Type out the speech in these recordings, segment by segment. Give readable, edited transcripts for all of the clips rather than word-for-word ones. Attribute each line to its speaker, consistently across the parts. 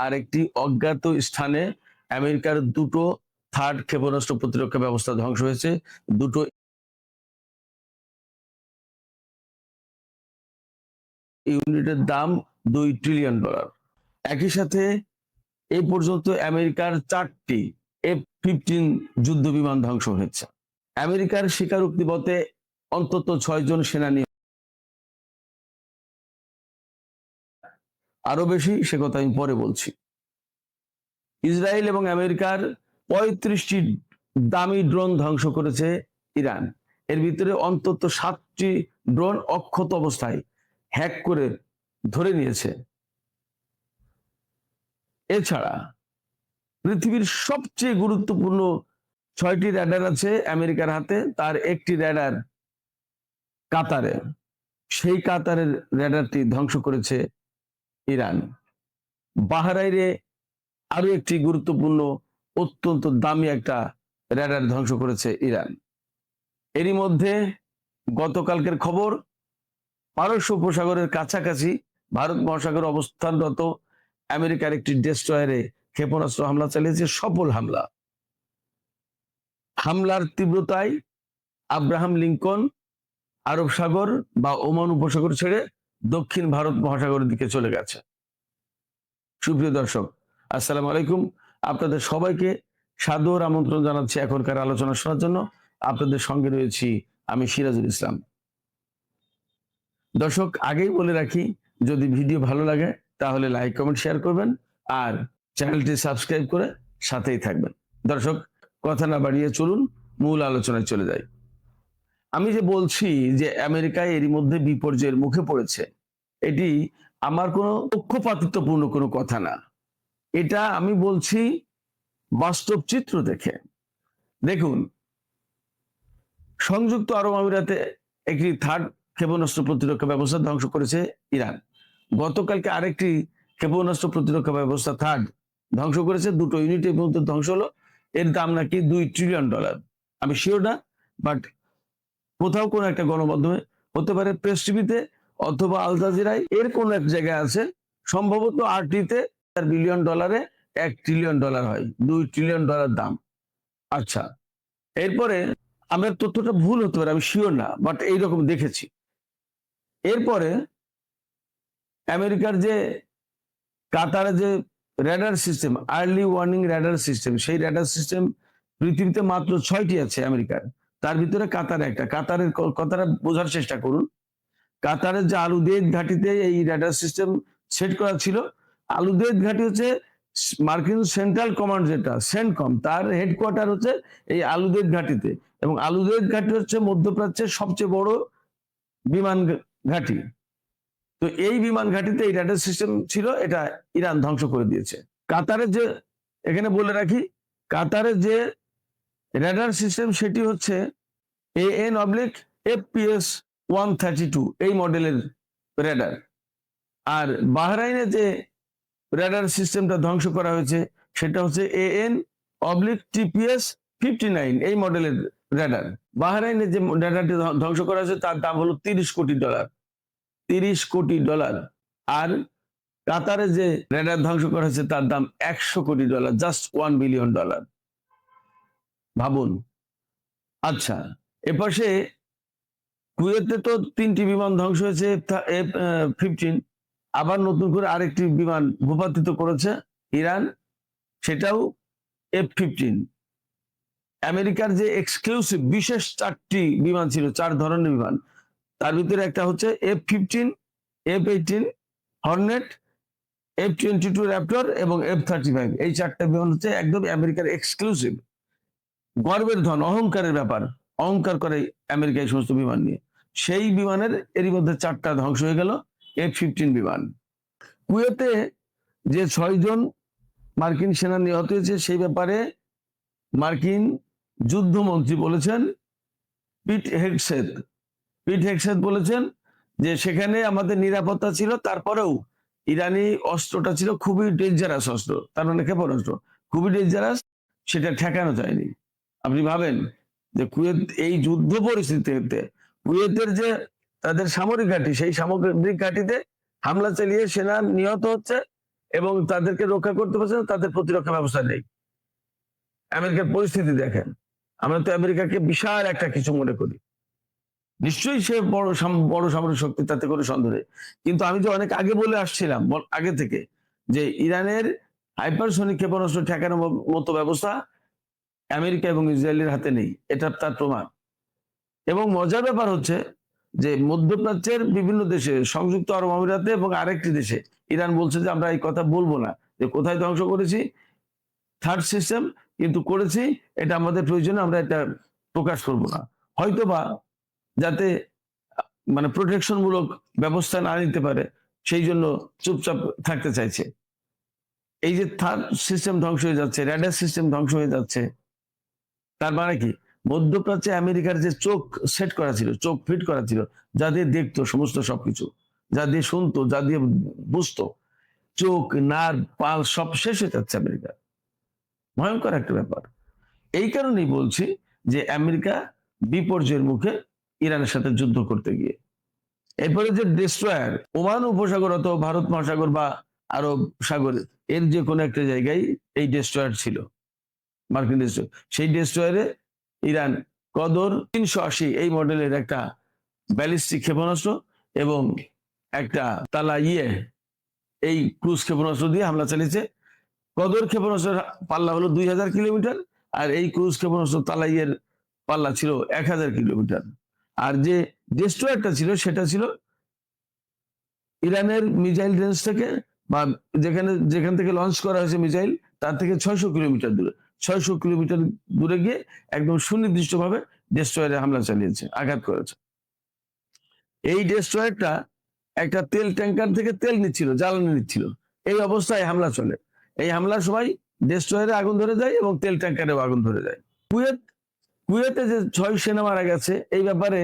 Speaker 1: আরেকটি অজ্ঞাত স্থানে আমেরিকার দুটো থার্ড ক্ষেপণাস্ত্র প্রতিরক্ষা ব্যবস্থা ধ্বংস হয়েছে। দুটো ইউনিটের দাম $2 ট্রিলিয়ন। একই সাথে এই পর্যন্ত আমেরিকার 4টি F-15 যুদ্ধ বিমান ধ্বংস হয়েছে। আমেরিকার স্বীকারোক্তি মতে অন্তত 6 জন সেনানী, আরো বেশি সে কথা আমি পরে বলছি। ইসরায়েল এবং আমেরিকার 35টি দামি ড্রোন ধ্বংস করেছে ইরান। এর ভিতরে অন্তত 7টি ড্রোন অক্ষত অবস্থায় হ্যাক করে ধরে নিয়েছে। এছাড়া পৃথিবীর সবচেয়ে গুরুত্বপূর্ণ 6টি র্যাডার আছে আমেরিকার হাতে, তার একটি র্যাডার কাতারে, সেই কাতারের র্যাডারটি ধ্বংস করেছে ইরান। বাহরাইনে আরো একটি গুরুত্বপূর্ণ অত্যন্ত দামি একটা র্যাডার ধ্বংস করেছে ইরান। এরই মধ্যে গতকালকের খবর, পারস্য উপসাগরের কাছাকাছি ভারত মহাসাগরে অবস্থানরত আমেরিকার একটি ডেস্ট্রয়ারে ক্ষেপণাস্ত্র হামলা চালিয়েছে, সফল হামলা। হামলার তীব্রতায় আব্রাহাম লিঙ্কন আরব সাগর বা ওমান উপসাগর ছেড়ে দক্ষিণ ভারত মহাসাগরের দিকে চলে গেছে। সুপ্রিয় দর্শক, আসসালামু আলাইকুম। আপনাদের সবাইকে সাদর আমন্ত্রণ জানাচ্ছি এখনকার আলোচনা শোনার জন্য। আপনাদের সঙ্গে রয়েছি আমি সিরাজুল ইসলাম। দর্শক, আগেই বলে রাখি, যদি ভিডিও ভালো লাগে তাহলে লাইক, কমেন্ট, শেয়ার করবেন আর চ্যানেলটি সাবস্ক্রাইব করে সাথেই থাকবেন। দর্শক, কথা না বাড়িয়ে চলুন মূল আলোচনায় চলে যাই। আমি যে বলছি যে আমেরিকায় এরই মধ্যে বিপর্যয়ের মুখে পড়েছে, এটি আমার কোনো পক্ষপাতিত্বপূর্ণ কোনো কথা না, এটা আমি বলছি বাস্তব চিত্র দেখে। দেখুন, সংযুক্ত আরব আমিরাতে একটি থার্ড ক্ষেপণাস্ত্র প্রতিরক্ষা ব্যবস্থা ধ্বংস করেছে ইরান। গতকালকে আরেকটি ক্ষেপণাস্ত্র প্রতিরক্ষা ব্যবস্থা থার্ড ধ্বংস করেছে। দুটো ইউনিটের মধ্যে ধ্বংস হলো। এর দাম নাকি $2 ট্রিলিয়ন। আমি শিওর না, বাট কোথাও কোনো একটা গণমাধ্যমে হতে পারে, প্রেস টিভিতে অথবা আল জাজিরায়, এর কোন এক জায়গায় আছে। সম্ভবত RT-তে $1 বিলিয়ন $1 ট্রিলিয়ন হয়, $2 ট্রিলিয়ন দাম। আচ্ছা, এরপরে আমার তথ্যটা ভুল হতে পারে, আমি শিওর না, বাট এইরকম দেখেছি। এরপরে আমেরিকার যে কাতারে যে radar system, early warning radar system, সেই রেডার সিস্টেম পৃথিবীতে মাত্র 6টি আছে আমেরিকার, তার ভিতরে কাতার একটা। কাতারের কথাটা বোঝার চেষ্টা করুন। কাতারের যে আলুদেদ ঘাঁটিতে এই রেডার সিস্টেম সেট করা ছিল। আলুদেদ ঘাঁটি হচ্ছে মার্কিন সেন্ট্রাল কমান্ড, যেটা সেন্টকম, তার হেডকোয়ার্টার হচ্ছে এই আলুদেদ ঘাঁটিতে, এবং আলুদেদ ঘাঁটি হচ্ছে মধ্যপ্রাচ্যের সবচেয়ে বড় বিমান ঘাঁটি। তো এই বিমান ঘাঁটিতে এই রেডার সিস্টেম ছিল, এটা ইরান ধ্বংস করে দিয়েছে। কাতারের যে, এখানে বলে রাখি, কাতারের যে রেডার সিস্টেম সেটি হচ্ছে AN/FPS 132, এই মডেলের রেডার। আর বাহরাইনে যে রেডার সিস্টেমটা ধ্বংস করা হয়েছে সেটা হচ্ছে AN/TPS 59, এই মডেলের রেডার। বাহরাইনে যে রেডারটি ধ্বংস করা হয়েছে তার দাম হলো $30 কোটি। $30 কোটি। আর কাতারে যে রেডার ধ্বংস করা হয়েছে তার দাম $100 কোটি, জাস্ট $1 বিলিয়ন। ভাবুন। আচ্ছা, এপাশে কুয়েতে তো 3টি বিমান ধ্বংস হয়েছে F-15, আবার নতুন করে আরেকটি বিমান ভূপাতিত করেছে ইরান, সেটাও F-15। আমেরিকার যে এক্সক্লুসিভ বিশেষ 4টি বিমান ছিল, 4 ধরনের বিমান, তার ভিতরে একটা হচ্ছে F-15, F-18 Hornet, F-22 Raptor এবং F-35। এই 4টা বিমান হচ্ছে একদম আমেরিকার এক্সক্লুসিভ, গর্বের ধন, অহংকারের ব্যাপার, অহংকার করে আমেরিকা এই সমস্ত বিমান নিয়ে। সেই বিমানের এরই মধ্যে 4টা ধ্বংস হয়ে গেল, F-15 বিমান। কুয়েতে যে 6 জন মার্কিন সেনা নিহত হয়েছে সেই ব্যাপারে মার্কিন যুদ্ধমন্ত্রী বলেছেন, পিট হেগসেথ বলেছেন যে সেখানে আমাদের নিরাপত্তা ছিল, তারপরেও ইরানি অস্ত্রটা ছিল খুবই ডেঞ্জারাস অস্ত্র, তার মানে ক্ষেপণাস্ত্র খুবই ডেঞ্জারাস, সেটা ঠেকানো যায়নি। আপনি ভাবেন যে কুয়েত এই যুদ্ধ পরিস্থিতিতে কুয়েতের যে তাদের সামরিক ঘাঁটি, সেই সামরিক ঘাঁটিতে হামলা চালিয়ে সেনা নিহত হচ্ছে, এবং তাদেরকে রক্ষা করতে পারছে না, তাদের প্রতিরক্ষা ব্যবস্থা নেই। আমেরিকার পরিস্থিতি দেখেন, আমরা তো আমেরিকাকে বিশাল একটা কিছু মনে করি, নিশ্চয়ই সে বড় সামরিক শক্তি, তাতে কোনো সন্দেহ নেই। কিন্তু আমি যে অনেক আগে বলে আসছিলাম আগে থেকে, যে ইরানের হাইপারসনিক ক্ষেপণাস্ত্র ঠেকানোর মতো ব্যবস্থা আমেরিকা এবং ইসরায়েলের হাতে নেই, এটা তার প্রমাণ। এবং মজার ব্যাপার হচ্ছে যে মধ্যপ্রাচ্যের বিভিন্ন দেশে, সংযুক্ত আরব আমিরাতে এবং আরেকটি দেশে ইরান বলছে যে আমরা এই কথা বলবো না যে কোথায় ধ্বংস করেছি থার্ড সিস্টেম, কিন্তু করেছি, এটা আমাদের প্রয়োজনে আমরা এটা প্রকাশ করব না, হয়তোবা যাতে মানে প্রোটেকশন মূলক ব্যবস্থা না নিতে পারে, সেই জন্য চুপচাপ থাকতে চাইছে। এই যে থার্ড সিস্টেম ধ্বংস হয়ে যাচ্ছে, রেডার সিস্টেম ধ্বংস হয়ে যাচ্ছে, তার মানে কি মধ্যপ্রাচ্যে আমেরিকার যে চোখ সেট করা ছিল, চোখ ফিট করা ছিল, যা দিয়ে দেখতো সমস্ত সবকিছু, যা দিয়ে শুনতো, যা দিয়ে বুঝতো, চোখ নার্ভ পাল সব শেষ হয়ে যাচ্ছে আমেরিকা। ভয়ঙ্কর একটা ব্যাপার। এই কারণেই বলছি যে আমেরিকা বিপর্যয়ের মুখে ইরানের সাথে যুদ্ধ করতে গিয়ে। এরপরে যে ডেস্ট্রয়ার, ওমান উপসাগর অথবা ভারত মহাসাগর বা আরব সাগর, এর যে কোনো একটা জায়গায় এই ডেস্ট্রয়ার ছিল, মার্কিন ডেস্ট্রয়ার। সেই ডেস্ট্রয়ারে ইরান কদর 380 এই মডেলের একটা ব্যালিস্টিক ক্ষেপণাস্ত্র এবং একটা তালা এই ক্রুজ ক্ষেপণাস্ত্র দিয়ে হামলা চালিয়েছে। কদর ক্ষেপণাস্ত্রের পাল্লা হলো 2000 কিলোমিটার, আর এই ক্রুজ ক্ষেপণাস্ত্র তালাইয়ের পাল্লা ছিল 1000 কিলোমিটার। আর যে ডেস্ট্রয়ারটা ছিল সেটা ছিল ইরানের মিসাইল রেঞ্জ থেকে, বা যেখান থেকে লঞ্চ করা হয়েছে মিসাইল, তার থেকে 600 কিলোমিটার দূরে, 600 কিলোমিটার দূরে গিয়ে একদম সুনির্দিষ্টভাবে ডেস্ট্রয়ারে হামলা চালিয়েছে, আঘাত করেছে। এই ডেস্ট্রয়ারটা একটা তেল ট্যাঙ্কার থেকে তেল নিচ্ছিল, জ্বালানি নিচ্ছিল, এই অবস্থায় হামলা চলে। এই হামলার সময় ডেস্ট্রয়ারে আগুন ধরে যায় এবং তেল ট্যাঙ্কারেও আগুন ধরে যায়। কুয়েতে যে 6 সেনা মারা গেছে, এই ব্যাপারে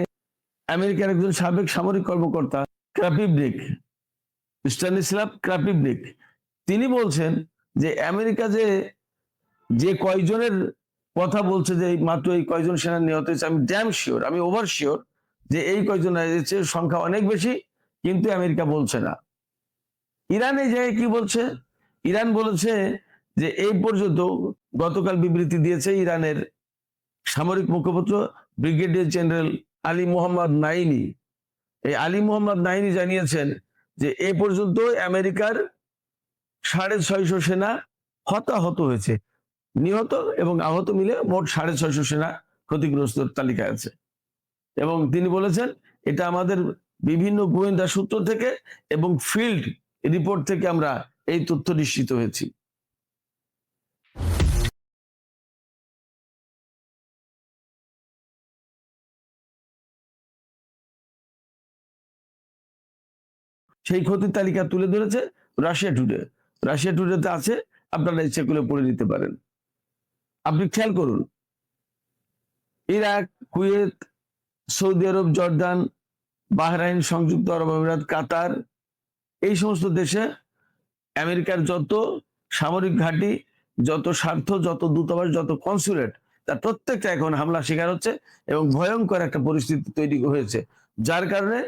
Speaker 1: আমেরিকার একজন সাবেক সামরিক কর্মকর্তা ক্রাপিভনিক, স্ট্যানিস্লাভ ক্রাপিভনিক, তিনি বলছেন যে আমেরিকা যে কয়জনের কথা বলছে, যে মাত্র এই কয়জন সেনা নিহত হয়েছে, আমি ড্যাম শিওর, আমি ওভার শিওর যে এই কয়জন সংখ্যা অনেক বেশি, কিন্তু আমেরিকা বলছে না। ইরান এই জায়গায় কি বলছে? ইরান বলেছে যে এই পর্যন্ত, গতকাল বিবৃতি দিয়েছে ইরানের সামরিক মুখপাত্র ব্রিগেডিয়ার জেনারেল আলী মোহাম্মদ নাইনি। এই আলী মোহাম্মদ নাইনি জানিয়েছেন যে এ পর্যন্ত আমেরিকার 650 সেনা হতাহত হয়েছে, নিহত এবং আহত মিলে মোট 650 সেনা ক্ষতিগ্রস্ত তালিকায় আছে। এবং তিনি বলেছেন এটা আমাদের বিভিন্ন গোয়েন্দা সূত্র থেকে এবং ফিল্ড রিপোর্ট থেকে আমরা এই তথ্য নিশ্চিত হয়েছি। সেই ক্ষতির তালিকা তুলে ধরেছে রাশিয়া টুডে। রাশিয়া টুডেতে আছে, আপনারা ইচ্ছে করে পড়ে নিতে পারেন। আপনি খেয়াল করুন, ইরাক, কুয়েত, সৌদি আরব, জর্দান, বাহরাইন, সংযুক্ত আরব আমিরাত, কাতার, এই সমস্ত দেশে আমেরিকার যত সামরিক ঘাঁটি, যত স্বার্থ, যত দূতাবাস, যত কনসুলেট, তার প্রত্যেকটা এখন হামলা শিকার হচ্ছে এবং ভয়ঙ্কর একটা পরিস্থিতি তৈরি হয়েছে, যার কারণে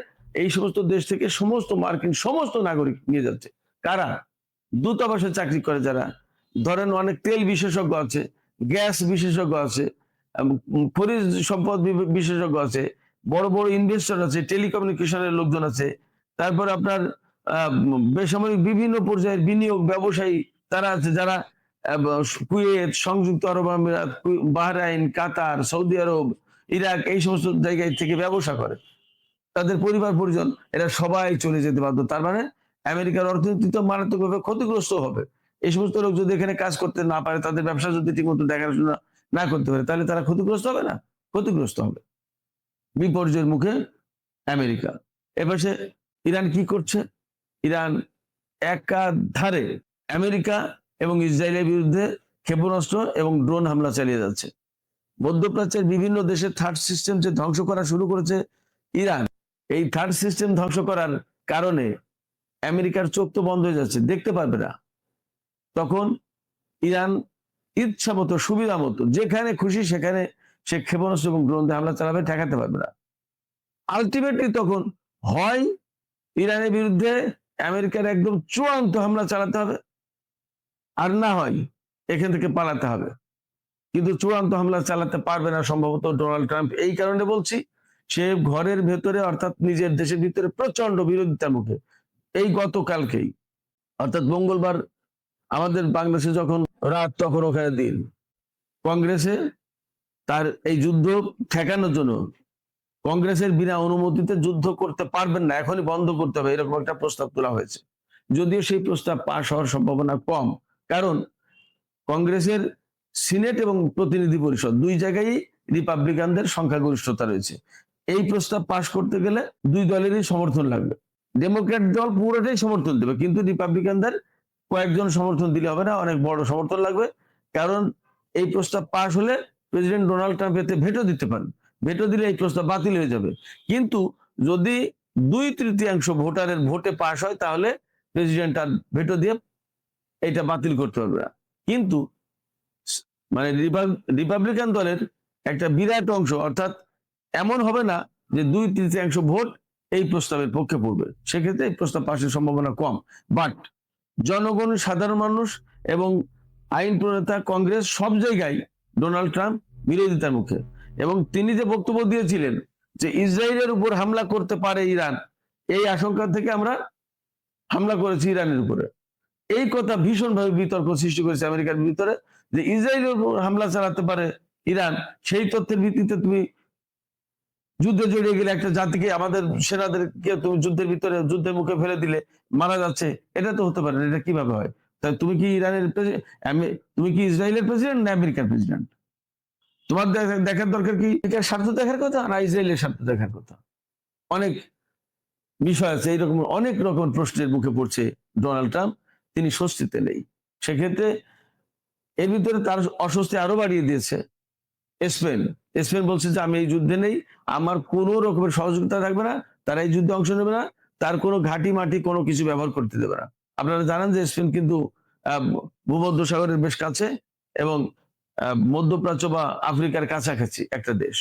Speaker 1: এই সমস্ত দেশ থেকে সমস্ত মার্কিন সমস্ত নাগরিক নিয়ে যাচ্ছে। কারা? দূতাবাসে চাকরি করে যারা, ধরেন অনেক তেল বিশেষজ্ঞ আছে, গ্যাস বিশেষজ্ঞ আছে, খনিজ সম্পদ বিশেষজ্ঞ আছে, বড় বড় ইনভেস্টর আছে, টেলিকমিউনিকেশনের লোকজন আছে, তারপর আপনার বেসামরিক বিভিন্ন পর্যায়ের বিনিয়োগ ব্যবসায়ী তারা আছে, যারা কুয়েত, সংযুক্ত আরব আমিরাত, বাহরাইন, কাতার, সৌদি আরব, ইরাক, এই সমস্ত জায়গায় থেকে ব্যবসা করে, তাদের পরিবার পরিজন, এরা সবাই চলে যেতে বাধ্য। তার মানে আমেরিকার অর্থনীতি তো মারাত্মকভাবে ক্ষতিগ্রস্ত হবে। এই সমস্ত লোক যদি এখানে কাজ করতে না পারে, তাদের ব্যবসা যদি ঠিকমতো দেখাশোনা না করতে পারে, তাহলে তারা ক্ষতিগ্রস্ত হবে না? ক্ষতিগ্রস্ত হবে। বিপর্যয়ের মুখে আমেরিকা। এপাশে ইরান কি করছে? ইরান একাধারে আমেরিকা এবং ইসরায়েলের বিরুদ্ধে ক্ষেপণাস্ত্র এবং ড্রোন হামলা চালিয়ে যাচ্ছে। মধ্যপ্রাচ্যের বিভিন্ন দেশের থার্ড সিস্টেম যে ধ্বংস করা শুরু করেছে ইরান, এই থার্ড সিস্টেম ধ্বংস করার কারণে আমেরিকার চোখ তো বন্ধ হয়ে যাচ্ছে, দেখতে পারবে না। তখন ইরান ইচ্ছা মতো, সুবিধা মতো, যেখানে খুশি সেখানে সে ক্ষেপণাস্ত্র এবং ড্রোন দিয়ে হামলা চালাবে, ঠেকাতে পারবে না। আলটিমেটলি তখন হয় ইরানের বিরুদ্ধে আমেরিকার একদম চূড়ান্ত হামলা চালাতে হবে, আর না হয় এখান থেকে পালাতে হবে, কিন্তু চূড়ান্ত হামলা চালাতে পারবে না সম্ভবত ডোনাল্ড ট্রাম্প। এই কারণে বলছি, সে ঘরের ভেতরে অর্থাৎ নিজের দেশের ভিতরে প্রচন্ড বিরোধিতার মুখে। এই গতকালকেই অর্থাৎ মঙ্গলবার আমাদের বাংলাদেশে যখন রাত তখন ওখানে দিন, কংগ্রেসে তার এই যুদ্ধ ঠেকানোর জন্য কংগ্রেসের বিনা অনুমতিতে যুদ্ধ করতে পারবেন না, এখনই বন্ধ করতে হবে, এরকম একটা প্রস্তাব তোলা হয়েছে। যদিও সেই প্রস্তাব পাশ হওয়ার সম্ভাবনা কম, কারণ কংগ্রেসের সিনেট এবং প্রতিনিধি পরিষদ দুই জায়গায় রিপাবলিকানদের সংখ্যাগরিষ্ঠতা রয়েছে। এই প্রস্তাব পাশ করতে গেলে দুই দলেরই সমর্থন লাগবে। ডেমোক্র্যাট দল পুরোটাই সমর্থন দেবে, কিন্তু রিপাবলিকানদের কয়েকজন সমর্থন দিলে হবে না, অনেক বড় সমর্থন লাগবে। কারণ এই প্রস্তাব পাশ হলে প্রেসিডেন্ট ডোনাল্ড ট্রাম্প এতে ভেটো দিতে পারেন, ভেটো দিলে এই প্রস্তাব বাতিল হয়ে যাবে। কিন্তু যদি 2/3 ভোটারের ভোটে পাশ হয় তাহলে প্রেসিডেন্ট আর ভেটো দিয়ে এটা বাতিল করতে পারবে না। কিন্তু মানে রিপাবলিকান দলের একটা বিরাট অংশ, অর্থাৎ এমন হবে না যে 2/3 ভোট এই প্রস্তাবের পক্ষে পড়বে, সেক্ষেত্রে এই প্রস্তাব পাশের সম্ভাবনা কম। বাট জনগণ, সাধারণ মানুষ এবং আইন প্রণেতা, কংগ্রেস সব জায়গায় ডোনাল্ড ট্রাম্প বিরোধিতার মুখে। এবং তিনি যে বক্তব্য দিয়েছিলেন যে ইসরায়েলের উপর হামলা করতে পারে ইরান, এই আশঙ্কা থেকে আমরা হামলা করেছি ইরানের উপরে, এই কথা ভীষণভাবে বিতর্ক সৃষ্টি করেছে আমেরিকার ভিতরে, যে ইসরায়েলের উপর হামলা চালাতে পারে ইরান, সেই তথ্যের ভিত্তিতে তুমি যুদ্ধে জড়িয়ে গেলে একটা জাতিকে, আমাদের সেনাদেরকে তুমি যুদ্ধের ভিতরে, যুদ্ধের মুখে ফেলে দিলে মারা যাচ্ছে, এটা তো হতে পারে না, এটা কিভাবে হয়? তাই তুমি কি তুমি কি ইসরায়েলের প্রেসিডেন্ট না আমেরিকার প্রেসিডেন্ট? তোমার দেখার দরকার কি এটার স্বার্থ দেখার কথা না ইসরায়েলের স্বার্থ দেখার কথা? অনেক বিষয় আছে, এইরকম অনেক রকম প্রশ্নের মুখে পড়ছে ডোনাল্ড ট্রাম্প, তিনি স্বস্তিতে নেই। সেক্ষেত্রে এর ভিতরে তার অস্বস্তি আরো বাড়িয়ে দিয়েছে স্পেন। স্পেন বলছে যে আমি এই যুদ্ধে নেই, আমার কোনো রকমের সহযোগিতা থাকবে না, তারা এই যুদ্ধে অংশ নেবে না, তার কোনো ঘাঁটি মাটি কোনো কিছু ব্যবহার করতে দেবে না। আপনারা জানেন যে স্পেন কিন্তু ভূমধ্যসাগরের বেশ কাছে এবং মধ্যপ্রাচ্য বা আফ্রিকার কাছাকাছি একটা দেশ,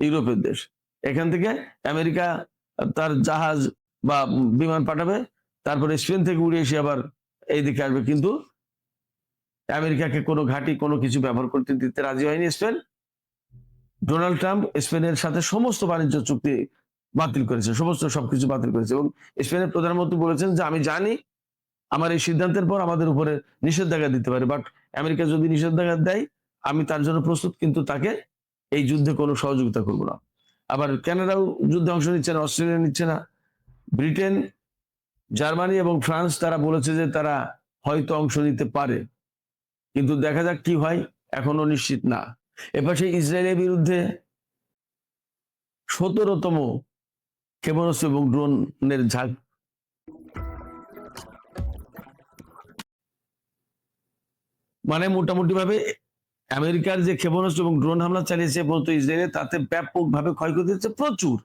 Speaker 1: ইউরোপের দেশ। এখান থেকে আমেরিকা তার জাহাজ বা বিমান পাঠাবে, তারপরে স্পেন থেকে উড়ে এসে আবার এইদিকে আসবে, কিন্তু আমেরিকাকে কোনো ঘাঁটি কোনো কিছু ব্যবহার করতে দিতে রাজি হয়নি স্পেন। ডোনাল্ড ট্রাম্প স্পেনের সাথে সমস্ত বাণিজ্য চুক্তি বাতিল করেছে, সমস্ত সবকিছু বাতিল করেছে। এবং স্পেনের প্রধানমন্ত্রী বলেছেন যে আমি জানি আমার এই সিদ্ধান্তের পর আমাদের উপরে নিষেধাজ্ঞা দিতে পারে, বাট আমেরিকা যদি নিষেধাজ্ঞা দেয় আমি তার জন্য প্রস্তুত, কিন্তু তাকে এই যুদ্ধে কোনো সহযোগিতা করবো না। আবার কানাডাও যুদ্ধে অংশ নিচ্ছে না, অস্ট্রেলিয়া নিচ্ছে না, ব্রিটেন, জার্মানি এবং ফ্রান্স তারা বলেছে যে তারা হয়তো অংশ নিতে পারে, কিন্তু দেখা যাক কি হয়, এখনো নিশ্চিত না। এপাশে ইসরায়েলের বিরুদ্ধে 17তম ক্ষেপণাস্ত্র এবং ড্রোনের ঝাঁক। মানে মোটামুটি ভাবে আমেরিকার যে ক্ষেপণাস্ত্র এবং ড্রোন হামলা চালিয়েছে বলতো ইসরায়েলে, তাতে ব্যাপকভাবে ক্ষয়ক্ষতি হচ্ছে প্রচুর।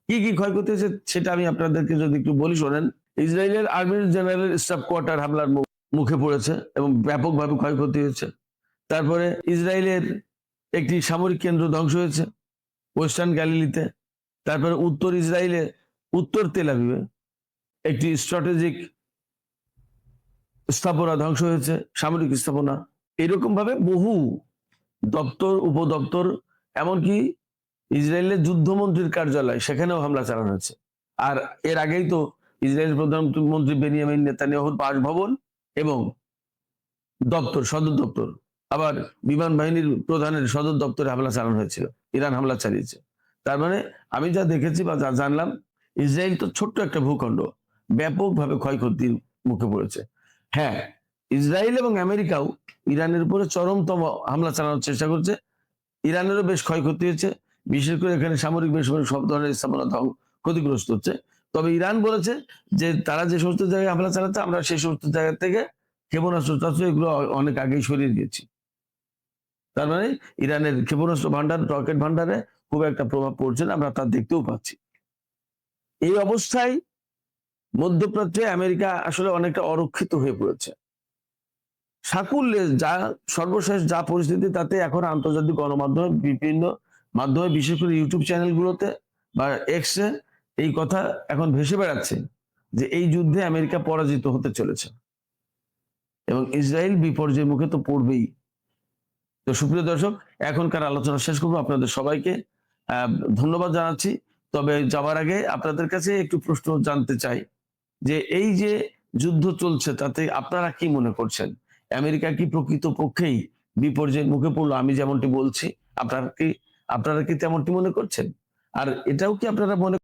Speaker 1: কি কি ক্ষয়ক্ষতি হয়েছে সেটা আমি আপনাদেরকে যদি একটু বলি শোনেন। ইসরায়েলের আর্মি জেনারেল স্টাফ কোয়ার্টার হামলার মুখে পড়েছে এবং ব্যাপকভাবে ক্ষয়ক্ষতি হয়েছে। তারপরে ইসরায়েলের একটি সামরিক কেন্দ্র ধ্বংস হয়েছে ওয়েস্টার্ন গ্যালিলিতে। তারপরে উত্তর ইসরায়েলে, উত্তর তেল আবিবে একটি স্ট্র্যাটেজিক স্থাপনা ধ্বংস হয়েছে, সামরিক স্থাপনা। এরকম ভাবে বহু দপ্তর, উপদপ্তর, এমনকি ইসরায়েলের যুদ্ধমন্ত্রীর কার্যালয়, সেখানেও হামলা চালানো হয়েছে। আর এর আগেই তো ইসরায়েলের প্রধানমন্ত্রী বেনিয়ামিন নেতানিয়াহুর বাসভবন এবং দপ্তর, সদর দপ্তর, আবার বিমান বাহিনীর প্রধানের সদর দপ্তরে হামলা চালানো হয়েছিল, ইরান হামলা চালিয়েছে। তার মানে আমি যা দেখেছি বা যা জানলাম, ইসরায়েল তো ছোট্ট একটা ভূখণ্ড, ব্যাপকভাবে ক্ষয়ক্ষতির মুখে পড়েছে। হ্যাঁ, ইসরায়েল এবং আমেরিকাও ইরানের উপরে চরমতম হামলা চালানোর চেষ্টা করছে, ইরানেরও বেশ ক্ষয়ক্ষতি হয়েছে, বিশেষ করে এখানে সামরিক বেসামরিক সব ধরনের স্থাপনা ক্ষতিগ্রস্ত হচ্ছে। তবে ইরান বলেছে যে তারা যে সমস্ত জায়গায় হামলা চালাচ্ছে, আমরা সেই সমস্ত জায়গা থেকে ক্ষেপণাস্ত্র এগুলো অনেক আগেই সরিয়ে দিয়েছি। তার মানে ইরানের ক্ষেপণাস্ত্র ভান্ডার, রকেট ভান্ডারে খুব একটা প্রভাব পড়ছে না, আমরা তা দেখতেও পাচ্ছি। এই অবস্থায় মধ্যপ্রাচ্যে আমেরিকা আসলে অনেকটা অরক্ষিত হয়ে পড়েছে। সাকুল্যে যা সর্বশেষ যা পরিস্থিতি, তাতে এখন আন্তর্জাতিক গণমাধ্যমে, বিভিন্ন মাধ্যমে, বিশেষ করে ইউটিউব চ্যানেলগুলোতে বা এক্সে এই কথা এখন ভেসে বেড়াচ্ছে যে এই যুদ্ধে আমেরিকা পরাজিত হতে চলেছে। এবং ইসরায়েল বিপর্যয়ের মুখে তো পড়বেই। তো সুপ্রিয় দর্শক, এখনকার আলোচনা শেষ করবো। আপনাদের সবাইকে ধন্যবাদ জানাচ্ছি। তবে যাওয়ার আগে আপনাদের কাছে একটু প্রশ্ন জানতে চাই যে এই যে যুদ্ধ চলছে তাতে আপনারা কি মনে করছেন? আমেরিকা কি প্রকৃতপক্ষেই বিপর্যয়ের মুখে পড়লো? আমি যেমনটি বলছি, আপনারা কি তেমনটি মনে করছেন? আর এটাও কি আপনারা মনে